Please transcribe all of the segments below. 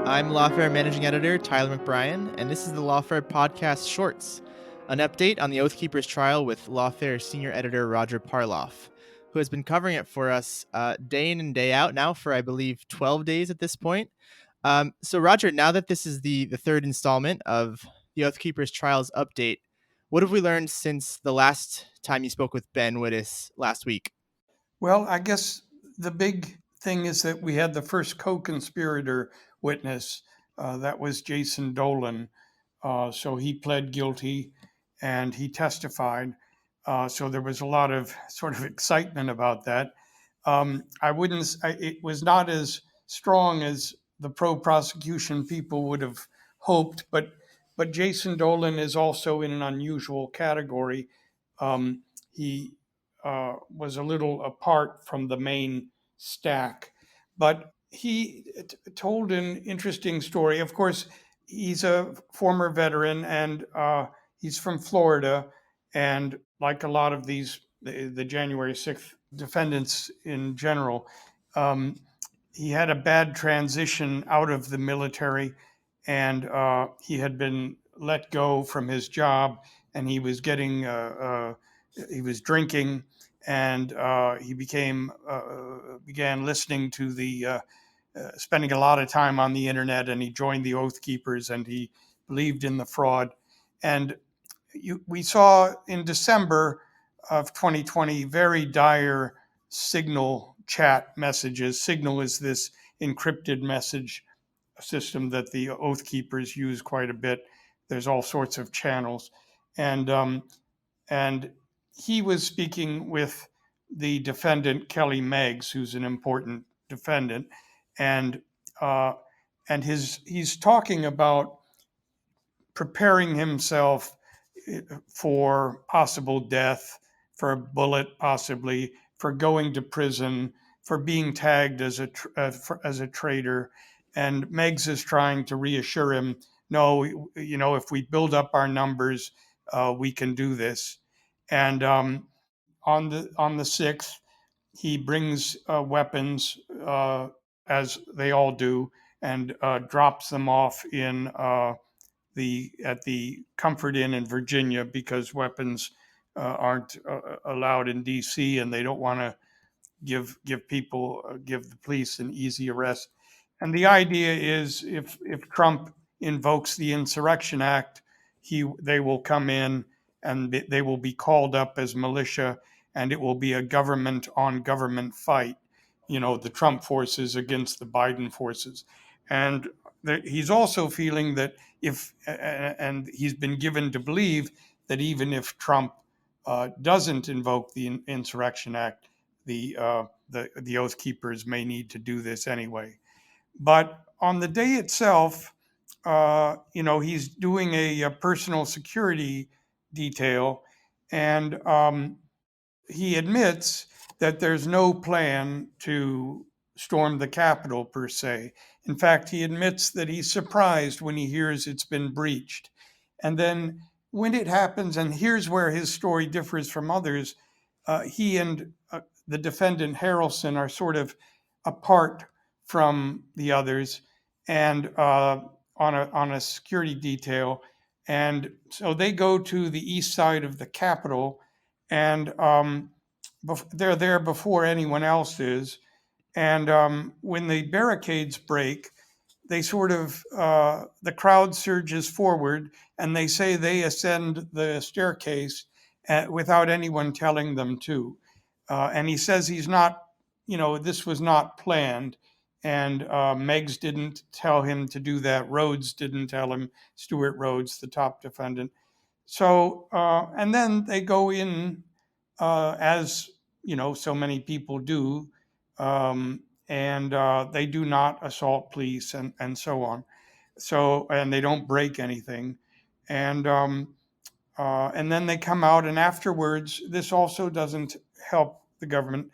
I'm Lawfare Managing Editor Tyler McBrien, and this is the Lawfare Podcast Shorts, an update on the Oathkeeper's trial with Lawfare Senior Editor Roger Parloff, who has been covering it for us day in and day out now for, I believe, 12 days at this point. So, Roger, now that this is the third installment of the Oathkeeper's Trials update, what have we learned since the last time you spoke with Ben Wittes last week? Well, I guess the big thing is that we had the first co-conspirator witness. That was Jason Dolan. So he pled guilty and he testified. So there was a lot of sort of excitement about that. It was not as strong as the pro-prosecution people would have hoped, but Jason Dolan is also in an unusual category. He was a little apart from the main stack, but he told an interesting story. Of course, he's a former veteran and he's from Florida, and like a lot of the January 6th defendants in general, um, he had a bad transition out of the military, and he had been let go from his job, and he was drinking, and he began listening to spending a lot of time on the internet, and he joined the Oath Keepers, and he believed in the fraud. And we saw in December of 2020 very dire Signal chat messages. Signal is this encrypted message system that the Oath Keepers use quite a bit. There's all sorts of channels, and and he was speaking with the defendant Kelly Meggs, who's an important defendant, and uh, he's talking about preparing himself for possible death, for a bullet possibly, for going to prison, for being tagged as a traitor. And Meggs is trying to reassure him, no, if we build up our numbers, we can do this. And on the 6th, he brings weapons, as they all do, and drops them off at the Comfort Inn in Virginia, because weapons aren't allowed in D.C. and they don't want to give the police an easy arrest. And the idea is, if Trump invokes the Insurrection Act, they will come in and they will be called up as militia, and it will be a government on government fight. The Trump forces against the Biden forces, and he's also feeling that and he's been given to believe that even if Trump doesn't invoke the Insurrection Act, the Oath Keepers may need to do this anyway. But on the day itself, he's doing a personal security detail, and he admits that there's no plan to storm the Capitol per se. In fact, he admits that he's surprised when he hears it's been breached. And then when it happens, and here's where his story differs from others, he and the defendant Harrelson are sort of apart from the others, and on a security detail. And so they go to the east side of the Capitol, and they're there before anyone else is. And when the barricades break, they sort of the crowd surges forward, and they say they ascend the staircase without anyone telling them to. And he says he's not, this was not planned. And Meggs didn't tell him to do that. Rhodes didn't tell him, Stuart Rhodes, the top defendant. So, and then they go in as, so many people do. And they do not assault police and so on. So, and they don't break anything. And then they come out, and afterwards, this also doesn't help the government.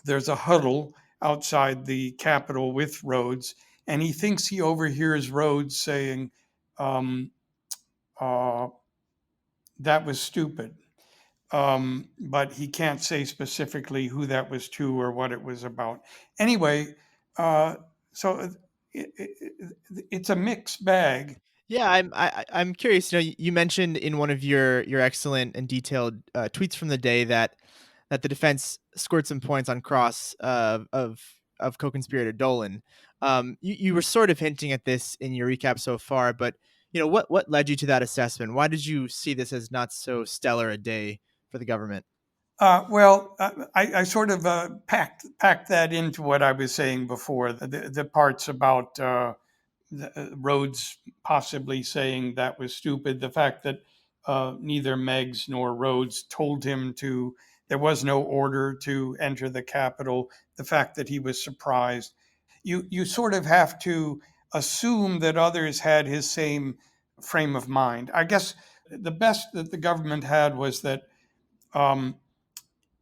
There's a huddle outside the Capitol with Rhodes, and he thinks he overhears Rhodes saying, that was stupid. But he can't say specifically who that was to or what it was about. Anyway, so it's a mixed bag. Yeah, I'm curious. You mentioned in one of your excellent and detailed tweets from the day that the defense scored some points on cross of co-conspirator Dolan. You were sort of hinting at this in your recap so far, but what led you to that assessment? Why did you see this as not so stellar a day for the government? I sort of packed that into what I was saying before. The parts about Rhodes possibly saying that was stupid. The fact that neither Meggs nor Rhodes told him to, there was no order to enter the Capitol. The fact that he was surprised. You sort of have to assume that others had his same frame of mind. I guess the best that the government had was that um,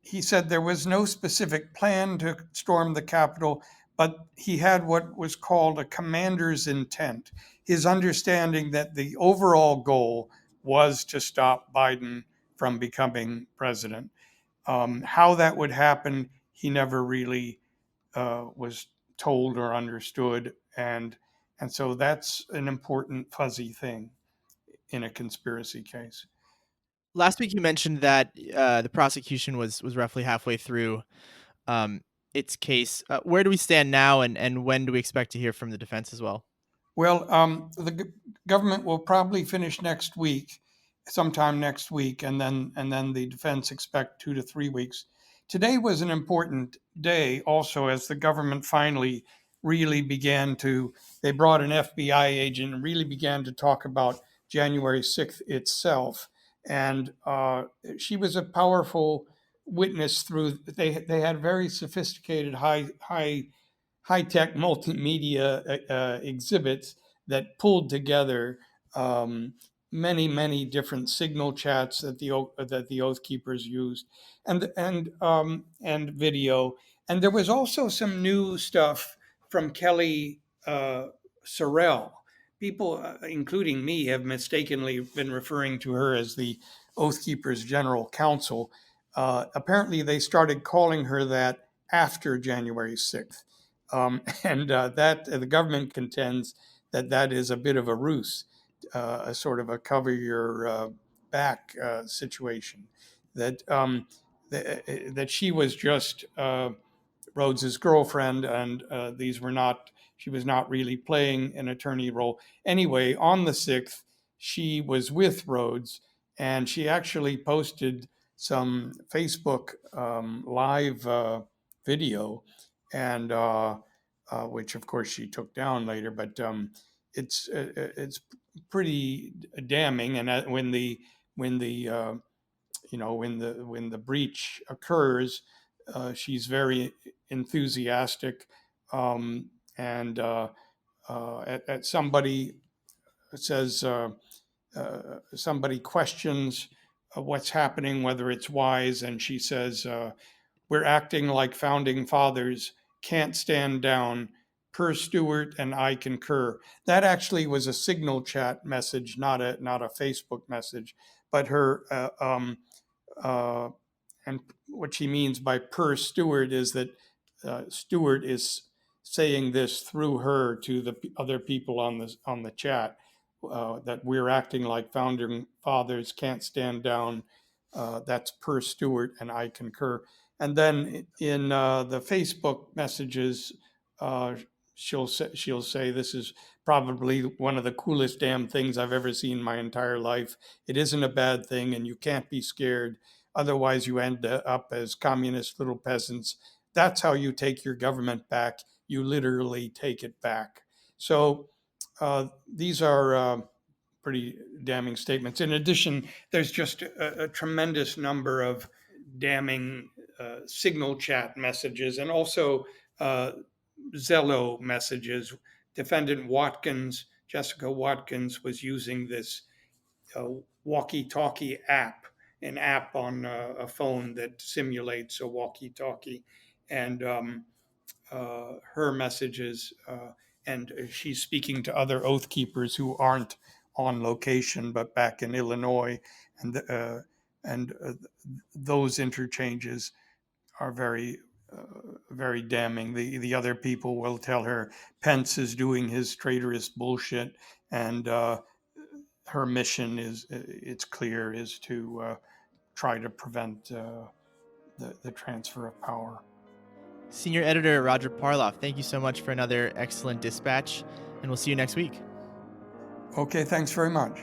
he said there was no specific plan to storm the Capitol, but he had what was called a commander's intent. His understanding that the overall goal was to stop Biden from becoming president. How that would happen, he never really was told or understood, and so that's an important fuzzy thing in a conspiracy case. Last week you mentioned that the prosecution was roughly halfway through um, its case. Where do we stand now, and when do we expect to hear from the defense as well? Well, the government will probably finish next week, sometime next week, and then the defense expect 2 to 3 weeks. Today was an important day, also, as the government finally really began to. They brought an FBI agent and really began to talk about January 6th itself, and she was a powerful witness through. They had very sophisticated, high tech multimedia exhibits that pulled together um, many different signal chats that the Oath Keepers used, and video. And there was also some new stuff from Kelly Sorrell. People, including me, have mistakenly been referring to her as the Oath Keepers General Counsel. Apparently, they started calling her that after January 6th. And that the government contends that that is a bit of a ruse, a sort of a cover your back situation. That that she was just Rhodes's girlfriend, and these were not. She was not really playing an attorney role. Anyway, on the 6th, she was with Rhodes, and she actually posted some Facebook live video, and which of course she took down later. But it's pretty damning. And when the when the breach occurs, she's very enthusiastic, and at somebody says somebody questions what's happening, whether it's wise, and she says, "We're acting like founding fathers, can't stand down. Per Stewart and I concur." That actually was a signal chat message, not a Facebook message, but her uh, and what she means by per Stewart is that Stewart is saying this through her to the other people on the chat, that we're acting like founding fathers, can't stand down. That's per Stewart, and I concur. And then in the Facebook messages, uh, she'll say, "This is probably one of the coolest damn things I've ever seen in my entire life. It isn't a bad thing, and you can't be scared. Otherwise, you end up as communist little peasants. That's how you take your government back. You literally take it back." So these are pretty damning statements. In addition, there's just a tremendous number of damning signal chat messages, and also uh, Zello messages. Defendant Watkins, Jessica Watkins, was using this walkie-talkie app, an app on a phone that simulates a walkie-talkie, and her messages, and she's speaking to other oath keepers who aren't on location but back in Illinois, and uh, and those interchanges are very very damning. The other people will tell her Pence is doing his traitorous bullshit, and her mission is, it's clear, is to try to prevent the transfer of power. Senior Editor Roger Parloff, thank you so much for another excellent dispatch, and we'll see you next week. Okay, thanks very much.